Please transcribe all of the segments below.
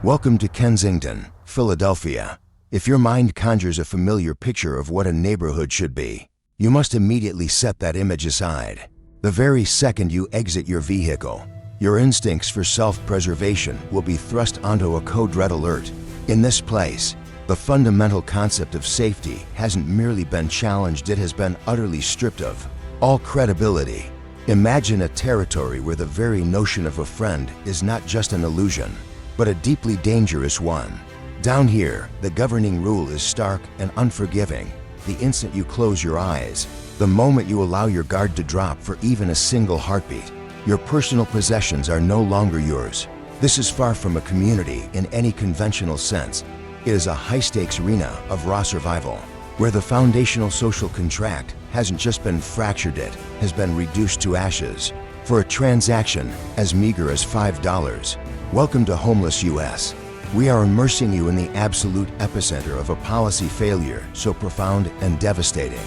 Welcome to Kensington, Philadelphia. If your mind conjures a familiar picture of what a neighborhood should be, you must immediately set that image aside. The very second you exit your vehicle, your instincts for self-preservation will be thrust onto a code red alert. In this place, the fundamental concept of safety hasn't merely been challenged, it has been utterly stripped of all credibility. Imagine a territory where the very notion of a friend is not just an illusion, but a deeply dangerous one. Down here, the governing rule is stark and unforgiving. The instant you close your eyes, the moment you allow your guard to drop for even a single heartbeat, your personal possessions are no longer yours. This is far from a community in any conventional sense. It is a high-stakes arena of raw survival, where the foundational social contract hasn't just been fractured, it has been reduced to ashes for a transaction as meager as $5. Welcome to Homeless US. We are immersing you in the absolute epicenter of a policy failure so profound and devastating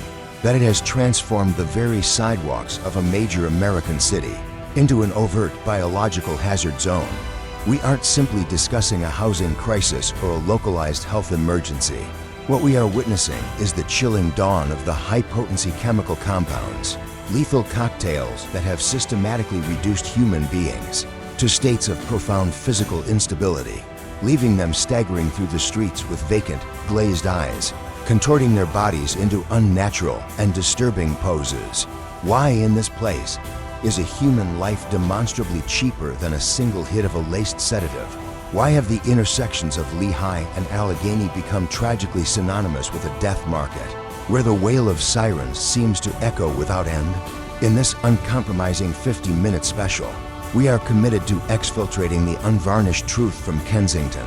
that it has transformed the very sidewalks of a major American city into an overt biological hazard zone. We aren't simply discussing a housing crisis or a localized health emergency. What we are witnessing is the chilling dawn of the high-potency chemical compounds, lethal cocktails that have systematically reduced human beings to states of profound physical instability, leaving them staggering through the streets with vacant, glazed eyes, contorting their bodies into unnatural and disturbing poses. Why in this place is a human life demonstrably cheaper than a single hit of a laced sedative? Why have the intersections of Lehigh and Allegheny become tragically synonymous with a death market, where the wail of sirens seems to echo without end? In this uncompromising 50-minute special, we are committed to exfiltrating the unvarnished truth from Kensington.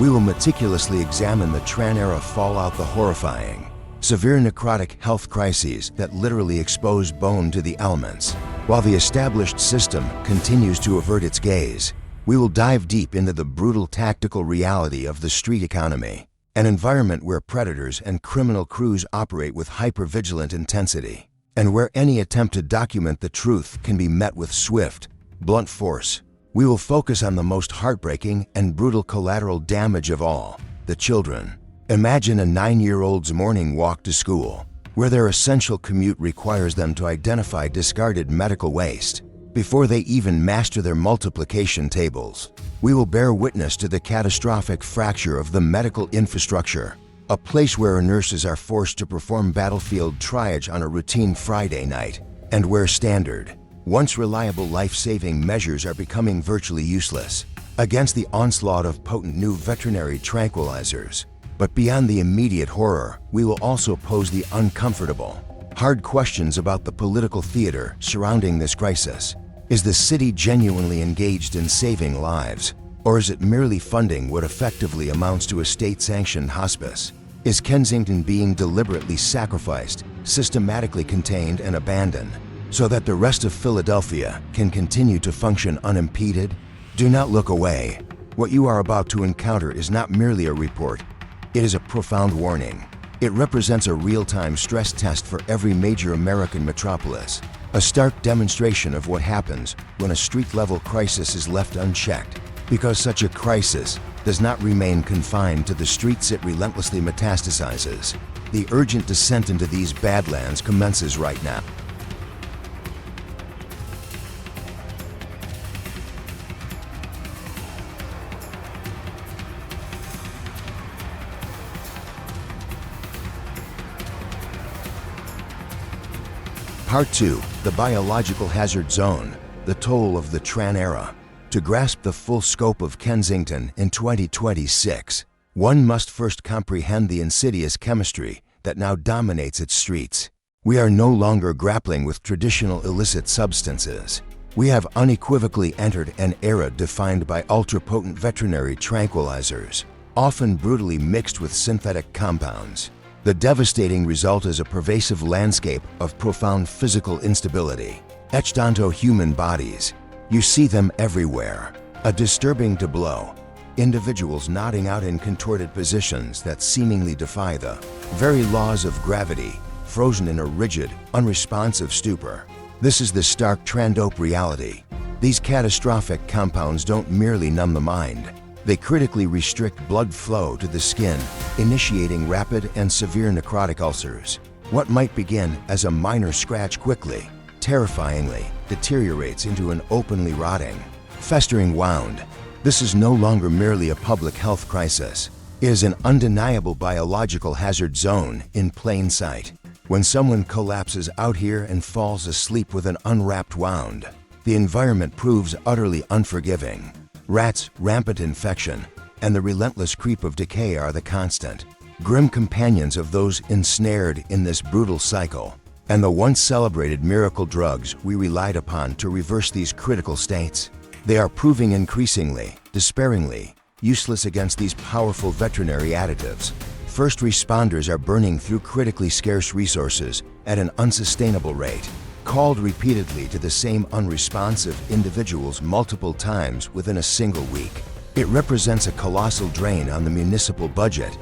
We will meticulously examine the Tranq-era fallout, the horrifying, severe necrotic health crises that literally expose bone to the elements. While the established system continues to avert its gaze, we will dive deep into the brutal tactical reality of the street economy, an environment where predators and criminal crews operate with hyper-vigilant intensity, and where any attempt to document the truth can be met with swift, blunt force. We will focus on the most heartbreaking and brutal collateral damage of all: the children. Imagine a 9-year-old's morning walk to school, where their essential commute requires them to identify discarded medical waste before they even master their multiplication tables. We will bear witness to the catastrophic fracture of the medical infrastructure, a place where nurses are forced to perform battlefield triage on a routine Friday night, and where standard, once reliable life-saving measures are becoming virtually useless against the onslaught of potent new veterinary tranquilizers. But beyond the immediate horror, we will also pose the uncomfortable, hard questions about the political theater surrounding this crisis. Is the city genuinely engaged in saving lives, or is it merely funding what effectively amounts to a state-sanctioned hospice? Is Kensington being deliberately sacrificed, systematically contained and abandoned, so that the rest of Philadelphia can continue to function unimpeded? Do not look away. What you are about to encounter is not merely a report, it is a profound warning. It represents a real-time stress test for every major American metropolis, a stark demonstration of what happens when a street-level crisis is left unchecked. Because such a crisis does not remain confined to the streets, it relentlessly metastasizes. The urgent descent into these badlands commences right now. Part 2, the biological hazard zone, the toll of the Tranq-era. To grasp the full scope of Kensington in 2026, one must first comprehend the insidious chemistry that now dominates its streets. We are no longer grappling with traditional illicit substances. We have unequivocally entered an era defined by ultra-potent veterinary tranquilizers, often brutally mixed with synthetic compounds. The devastating result is a pervasive landscape of profound physical instability, etched onto human bodies. You see them everywhere, a disturbing tableau. Individuals nodding out in contorted positions that seemingly defy the very laws of gravity, frozen in a rigid, unresponsive stupor. This is the stark Tranq reality. These catastrophic compounds don't merely numb the mind, They critically restrict blood flow to the skin, initiating rapid and severe necrotic ulcers. What might begin as a minor scratch quickly, terrifyingly, deteriorates into an openly rotting, festering wound. This is no longer merely a public health crisis. It is an undeniable biological hazard zone in plain sight. When someone collapses out here and falls asleep with an unwrapped wound, the environment proves utterly unforgiving. Rats, rampant infection, and the relentless creep of decay are the constant, grim companions of those ensnared in this brutal cycle. And the once celebrated miracle drugs we relied upon to reverse these critical states, they are proving increasingly, despairingly, useless against these powerful veterinary additives. First responders are burning through critically scarce resources at an unsustainable rate, called repeatedly to the same unresponsive individuals multiple times within a single week. It represents a colossal drain on the municipal budget,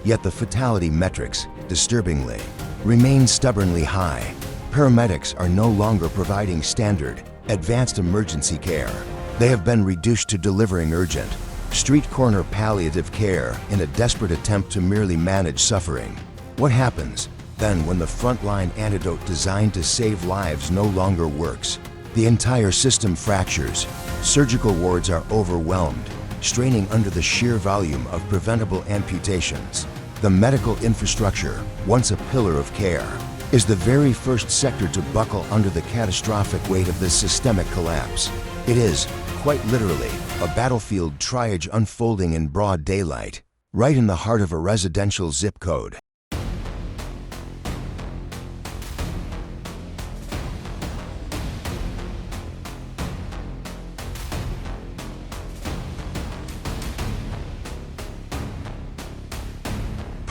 yet the fatality metrics, disturbingly, remain stubbornly high. Paramedics are no longer providing standard, advanced emergency care. They have been reduced to delivering urgent, street corner palliative care in a desperate attempt to merely manage suffering. What happens then when the frontline antidote designed to save lives no longer works? The entire system fractures. Surgical wards are overwhelmed, straining under the sheer volume of preventable amputations. The medical infrastructure, once a pillar of care, is the very first sector to buckle under the catastrophic weight of this systemic collapse. It is, quite literally, a battlefield triage unfolding in broad daylight, right in the heart of a residential zip code.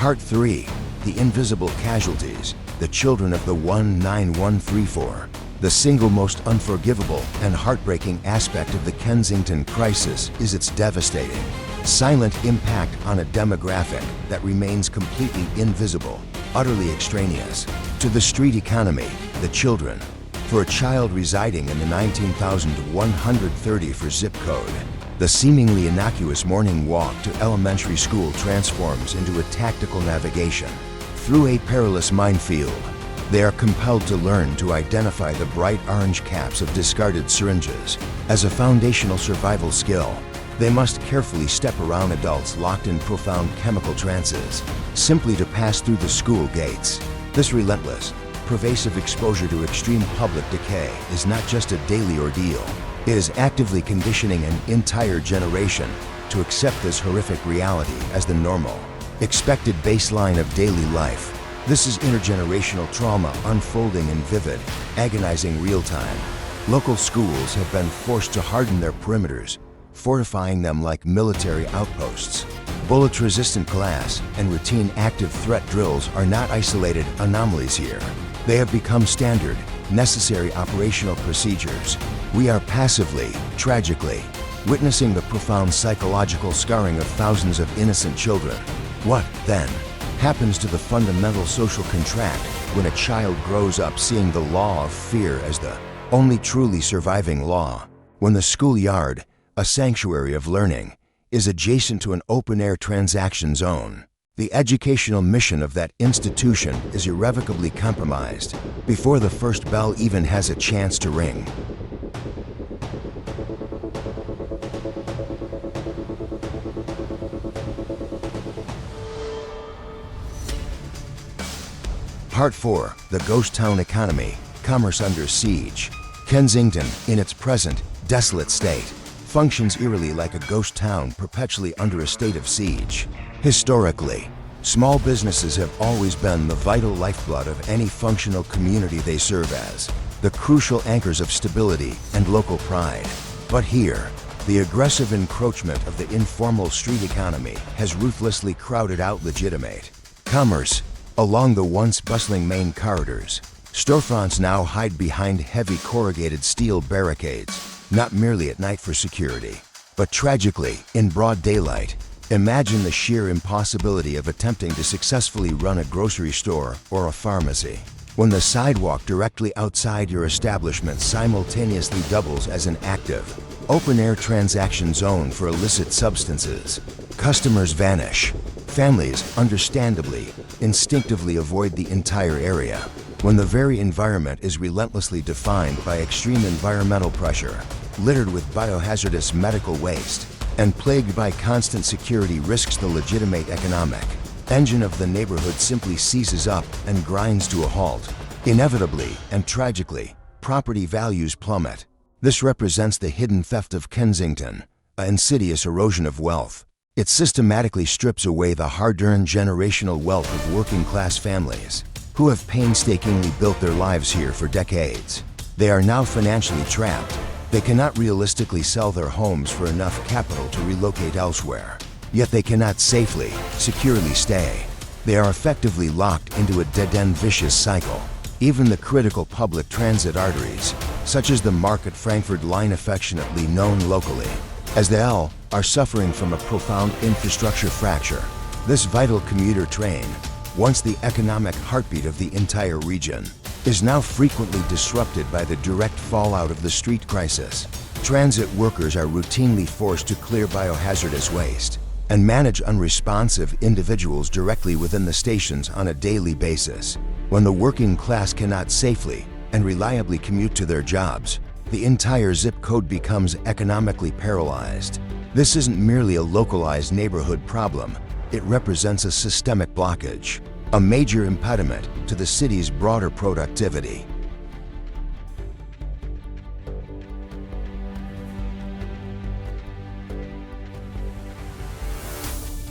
Part 3. The invisible casualties, the children of the 19134. The single most unforgivable and heartbreaking aspect of the Kensington crisis is its devastating, silent impact on a demographic that remains completely invisible, utterly extraneous to the street economy, the children. For a child residing in the 19,134 zip code, the seemingly innocuous morning walk to elementary school transforms into a tactical navigation through a perilous minefield. They are compelled to learn to identify the bright orange caps of discarded syringes as a foundational survival skill. They must carefully step around adults locked in profound chemical trances, simply to pass through the school gates. This relentless, pervasive exposure to extreme public decay is not just a daily ordeal. It is actively conditioning an entire generation to accept this horrific reality as the normal, expected baseline of daily life. This is intergenerational trauma unfolding in vivid, agonizing real time. Local schools have been forced to harden their perimeters, fortifying them like military outposts. Bullet-resistant glass and routine active threat drills are not isolated anomalies here. They have become standard, necessary operational procedures. We are passively, tragically, witnessing the profound psychological scarring of thousands of innocent children. What, then, happens to the fundamental social contract when a child grows up seeing the law of fear as the only truly surviving law? When the schoolyard, a sanctuary of learning, is adjacent to an open-air transaction zone, the educational mission of that institution is irrevocably compromised before the first bell even has a chance to ring. Part 4. The Ghost Town Economy, Commerce Under Siege. Kensington, in its present, desolate state, functions eerily like a ghost town perpetually under a state of siege. Historically, small businesses have always been the vital lifeblood of any functional community they serve as, the crucial anchors of stability and local pride. But here, the aggressive encroachment of the informal street economy has ruthlessly crowded out legitimate commerce along the once bustling main corridors. Storefronts now hide behind heavy corrugated steel barricades, not merely at night for security, but tragically in broad daylight. Imagine the sheer impossibility of attempting to successfully run a grocery store or a pharmacy when the sidewalk directly outside your establishment simultaneously doubles as an active, Open-air transaction zone for illicit substances. Customers vanish. Families, understandably, instinctively avoid the entire area when the very environment is relentlessly defined by extreme environmental pressure, littered with biohazardous medical waste, and plagued by constant security risks. The legitimate economic engine of the neighborhood simply seizes up and grinds to a halt. Inevitably and tragically, property values plummet. This represents the hidden theft of Kensington, an insidious erosion of wealth. It systematically strips away the hard-earned generational wealth of working-class families who have painstakingly built their lives here for decades. They are now financially trapped. They cannot realistically sell their homes for enough capital to relocate elsewhere. Yet they cannot safely, securely stay. They are effectively locked into a dead-end vicious cycle. Even the critical public transit arteries, such as the Market Frankfurt line affectionately known locally as the L, are suffering from a profound infrastructure fracture. This vital commuter train, once the economic heartbeat of the entire region, is now frequently disrupted by the direct fallout of the street crisis. Transit workers are routinely forced to clear biohazardous waste and manage unresponsive individuals directly within the stations on a daily basis. When the working class cannot safely and reliably commute to their jobs, the entire zip code becomes economically paralyzed. This isn't merely a localized neighborhood problem. It represents a systemic blockage, a major impediment to the city's broader productivity.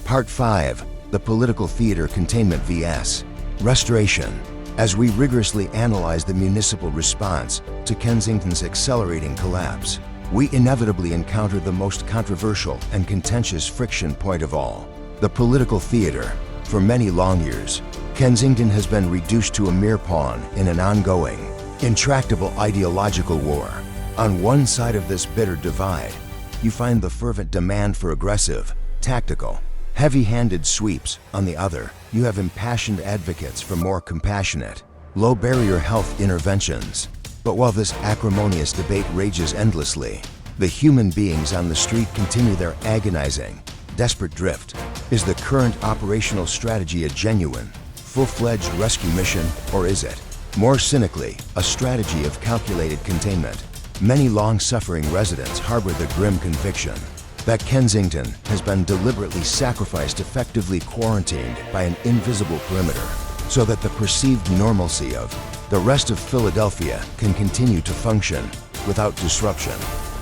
Part 5. The Political Theater Containment vs. Restoration. As we rigorously analyze the municipal response to Kensington's accelerating collapse, we inevitably encounter the most controversial and contentious friction point of all: the political theater. For many long years, Kensington has been reduced to a mere pawn in an ongoing, intractable ideological war. On one side of this bitter divide, you find the fervent demand for aggressive, tactical, heavy-handed sweeps. On the other, you have impassioned advocates for more compassionate, low-barrier health interventions. But while this acrimonious debate rages endlessly, the human beings on the street continue their agonizing, desperate drift. Is the current operational strategy a genuine, full-fledged rescue mission, or is it, more cynically, a strategy of calculated containment? Many long-suffering residents harbor the grim conviction that Kensington has been deliberately sacrificed, effectively quarantined by an invisible perimeter, so that the perceived normalcy of the rest of Philadelphia can continue to function without disruption.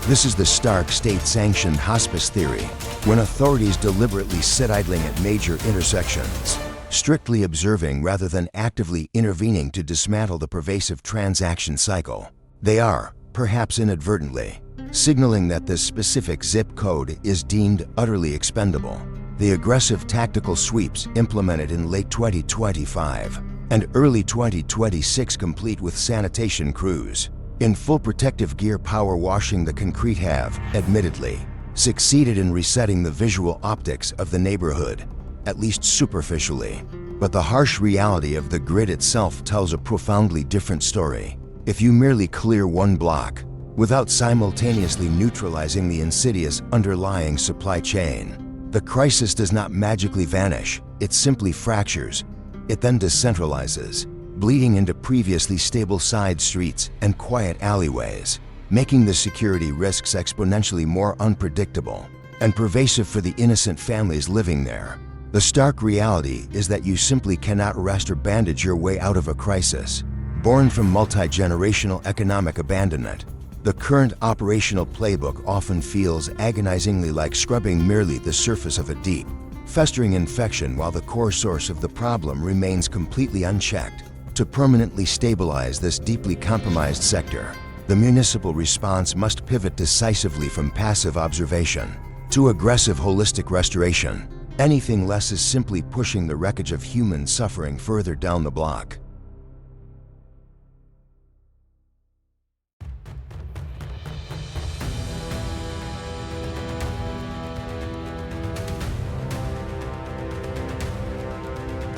This is the stark state-sanctioned hospice theory, when authorities deliberately sit idling at major intersections, strictly observing rather than actively intervening to dismantle the pervasive transaction cycle. They are, perhaps inadvertently, signaling that this specific zip code is deemed utterly expendable. The aggressive tactical sweeps implemented in late 2025 and early 2026, complete with sanitation crews in full protective gear power washing the concrete, have, admittedly, succeeded in resetting the visual optics of the neighborhood, at least superficially. But the harsh reality of the grid itself tells a profoundly different story. If you merely clear one block, without simultaneously neutralizing the insidious underlying supply chain, the crisis does not magically vanish, it simply fractures. It then decentralizes, bleeding into previously stable side streets and quiet alleyways, making the security risks exponentially more unpredictable and pervasive for the innocent families living there. The stark reality is that you simply cannot rest or bandage your way out of a crisis born from multi-generational economic abandonment. The current operational playbook often feels agonizingly like scrubbing merely the surface of a deep, festering infection, while the core source of the problem remains completely unchecked. To permanently stabilize this deeply compromised sector, the municipal response must pivot decisively from passive observation to aggressive holistic restoration. Anything less is simply pushing the wreckage of human suffering further down the block.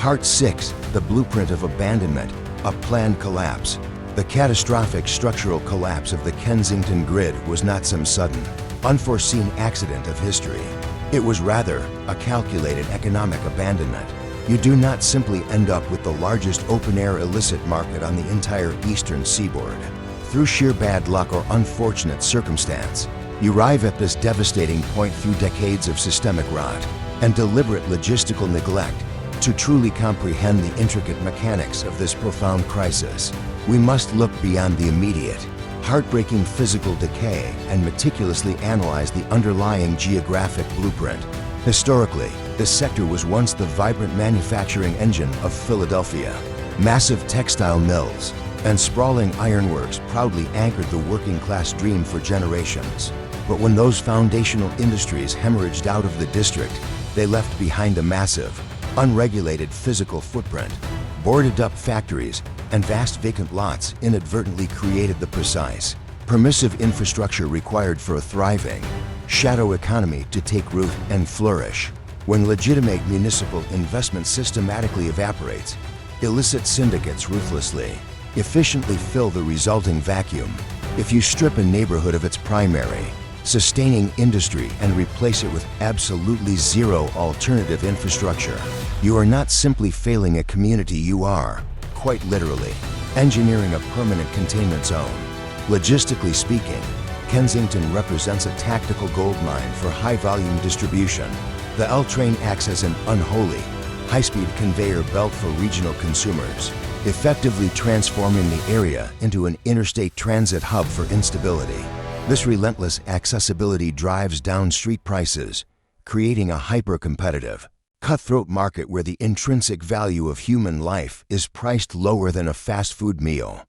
Part 6. The Blueprint of Abandonment, a Planned Collapse. The catastrophic structural collapse of the Kensington grid was not some sudden, unforeseen accident of history. It was rather a calculated economic abandonment. You do not simply end up with the largest open-air illicit market on the entire eastern seaboard. Through sheer bad luck or unfortunate circumstance, you arrive at this devastating point through decades of systemic rot and deliberate logistical neglect. To truly comprehend the intricate mechanics of this profound crisis, we must look beyond the immediate, heartbreaking physical decay and meticulously analyze the underlying geographic blueprint. Historically, this sector was once the vibrant manufacturing engine of Philadelphia. Massive textile mills and sprawling ironworks proudly anchored the working-class dream for generations. But when those foundational industries hemorrhaged out of the district, they left behind a massive, unregulated physical footprint. Boarded-up factories and vast vacant lots inadvertently created the precise, permissive infrastructure required for a thriving, shadow economy to take root and flourish. When legitimate municipal investment systematically evaporates, illicit syndicates ruthlessly, efficiently fill the resulting vacuum. If you strip a neighborhood of its primary, sustaining industry and replace it with absolutely zero alternative infrastructure, you are not simply failing a community, you are, quite literally, engineering a permanent containment zone. Logistically speaking, Kensington represents a tactical goldmine for high-volume distribution. The L train acts as an unholy, high-speed conveyor belt for regional consumers, effectively transforming the area into an interstate transit hub for instability. This relentless accessibility drives down street prices, creating a hyper-competitive, cutthroat market where the intrinsic value of human life is priced lower than a fast food meal.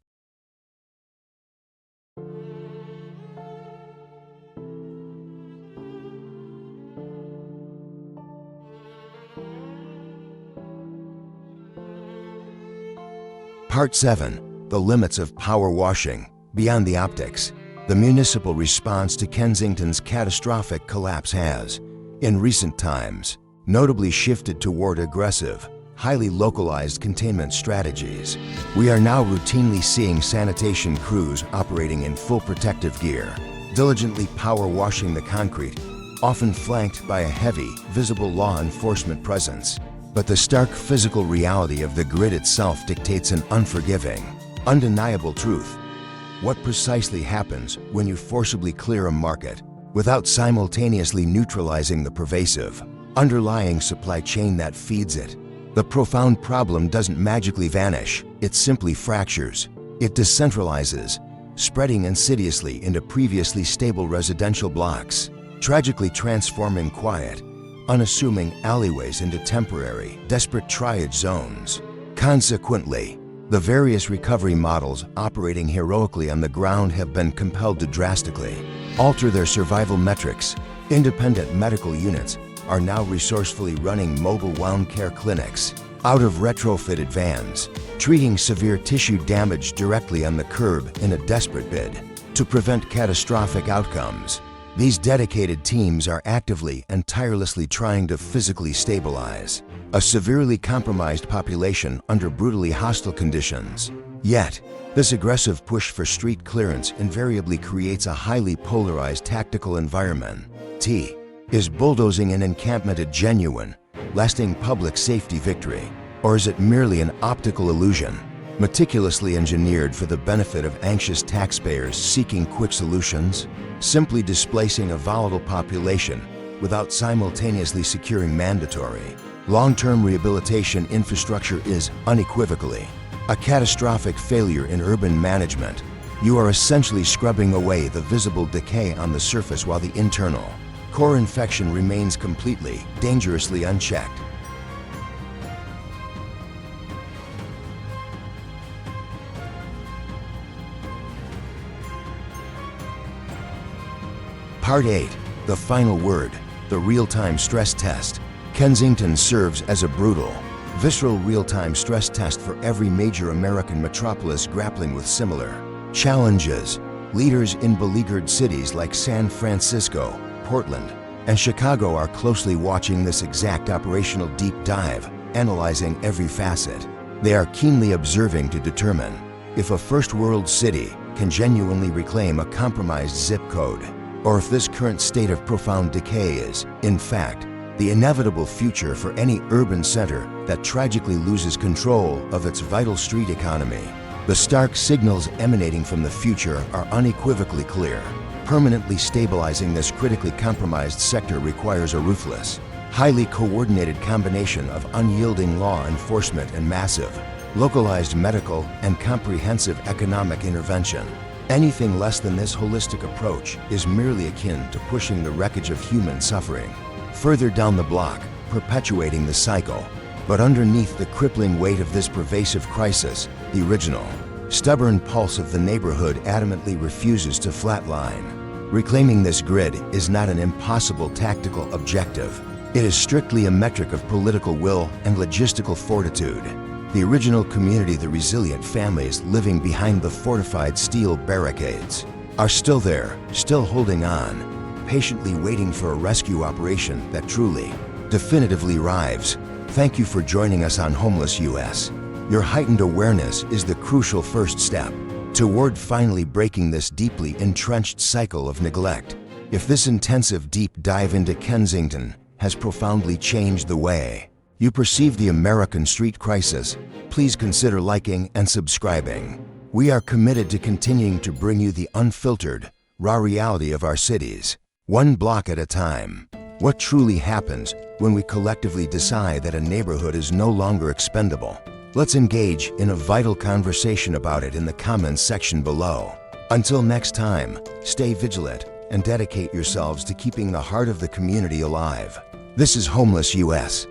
Part 7. The limits of power washing. Beyond the optics, the municipal response to Kensington's catastrophic collapse has, in recent times, notably shifted toward aggressive, highly localized containment strategies. We are now routinely seeing sanitation crews operating in full protective gear, diligently power washing the concrete, often flanked by a heavy, visible law enforcement presence. But the stark physical reality of the grid itself dictates an unforgiving, undeniable truth. What precisely happens when you forcibly clear a market without simultaneously neutralizing the pervasive, underlying supply chain that feeds it? The profound problem doesn't magically vanish, it simply fractures. It decentralizes, spreading insidiously into previously stable residential blocks, tragically transforming quiet, unassuming alleyways into temporary, desperate triage zones. Consequently, the various recovery models operating heroically on the ground have been compelled to drastically alter their survival metrics. Independent medical units are now resourcefully running mobile wound care clinics out of retrofitted vans, treating severe tissue damage directly on the curb in a desperate bid to prevent catastrophic outcomes. These dedicated teams are actively and tirelessly trying to physically stabilize a severely compromised population under brutally hostile conditions. Yet, this aggressive push for street clearance invariably creates a highly polarized tactical environment. Is bulldozing an encampment a genuine, lasting public safety victory, or is it merely an optical illusion, meticulously engineered for the benefit of anxious taxpayers seeking quick solutions? Simply displacing a volatile population without simultaneously securing mandatory, long-term rehabilitation infrastructure is unequivocally a catastrophic failure in urban management. You are essentially scrubbing away the visible decay on the surface while the internal, core infection remains completely, dangerously unchecked. Part 8. The final word. The real-time stress test. Kensington serves as a brutal, visceral real-time stress test for every major American metropolis grappling with similar challenges. Leaders in beleaguered cities like San Francisco, Portland, and Chicago are closely watching this exact operational deep dive, analyzing every facet. They are keenly observing to determine if a first-world city can genuinely reclaim a compromised zip code. or if this current state of profound decay is, in fact, the inevitable future for any urban center that tragically loses control of its vital street economy. The stark signals emanating from the future are unequivocally clear. Permanently stabilizing this critically compromised sector requires a ruthless, highly coordinated combination of unyielding law enforcement and massive, localized medical and comprehensive economic intervention. Anything less than this holistic approach is merely akin to pushing the wreckage of human suffering further down the block, perpetuating the cycle. But underneath the crippling weight of this pervasive crisis, the original, stubborn pulse of the neighborhood adamantly refuses to flatline. Reclaiming this grid is not an impossible tactical objective. It is strictly a metric of political will and logistical fortitude. The original community, the resilient families living behind the fortified steel barricades, are still there, still holding on, patiently waiting for a rescue operation that truly, definitively arrives. Thank you for joining us on Homeless US. Your heightened awareness is the crucial first step toward finally breaking this deeply entrenched cycle of neglect. If this intensive deep dive into Kensington has profoundly changed the way you perceive the American street crisis, please consider liking and subscribing. We are committed to continuing to bring you the unfiltered, raw reality of our cities, one block at a time. What truly happens when we collectively decide that a neighborhood is no longer expendable? Let's engage in a vital conversation about it in the comments section below. Until next time, stay vigilant and dedicate yourselves to keeping the heart of the community alive. This is Homeless US.